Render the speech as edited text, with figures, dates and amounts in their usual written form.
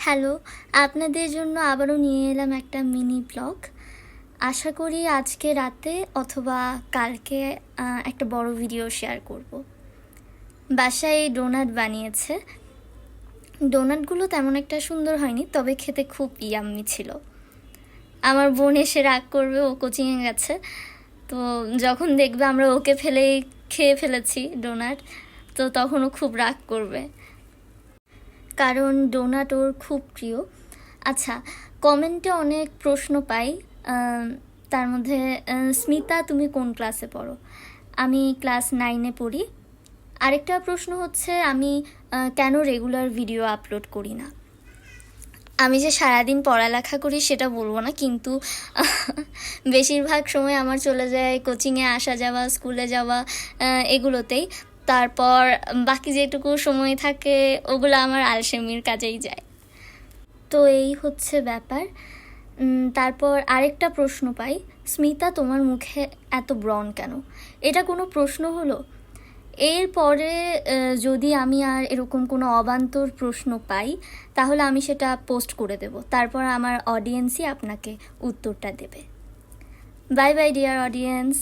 Hello, আপনাদের জন্য আবারও নিয়ে এলাম একটা মিনি ব্লগ। আশা করি আজকে রাতে অথবা কালকে একটা বড় ভিডিও শেয়ার করব। বাসায় ডোনাট বানিয়েছে। ডোনাটগুলো তেমন একটা সুন্দর হয়নি, তবে খেতে খুব ইয়াম্মি ছিল। আমার বোন এসে রাগ করবে, ও কোচিংয়ে গেছে, তো যখন দেখবে আমরা ওকে ফেলেই খেয়ে ফেলেছি ডোনাট, তো তখনও খুব রাগ করবে, কারণ ডোনাট ওর খুব প্রিয়। আচ্ছা, কমেন্টে অনেক প্রশ্ন পাই, তার মধ্যে স্মিতা তুমি কোন ক্লাসে পড়ো? আমি ক্লাস 9-এ পড়ি। আরেকটা প্রশ্ন হচ্ছে আমি কেন রেগুলার ভিডিও আপলোড করি না। আমি যে সারাদিন পড়ালেখা করি সেটা বলবো না, কিন্তু বেশিরভাগ সময় আমার চলে যায় কোচিংয়ে আসা যাওয়া, স্কুলে যাওয়া, এগুলোতেই। তারপর বাকি যেটুকু সময় থাকে ওগুলো আমার আলসেমির কাজেই যায়। তো এই হচ্ছে ব্যাপার। তারপর আরেকটা প্রশ্ন পাই, স্মিতা তোমার মুখে এত ব্রণ কেন? এটা কোনো প্রশ্ন হলো? এরপরে যদি আমি আর এরকম কোনো অবান্তর প্রশ্ন পাই, তাহলে আমি সেটা পোস্ট করে দেব, তারপর আমার অডিয়েন্সই আপনাকে উত্তরটা দেবে। Bye bye dear audience.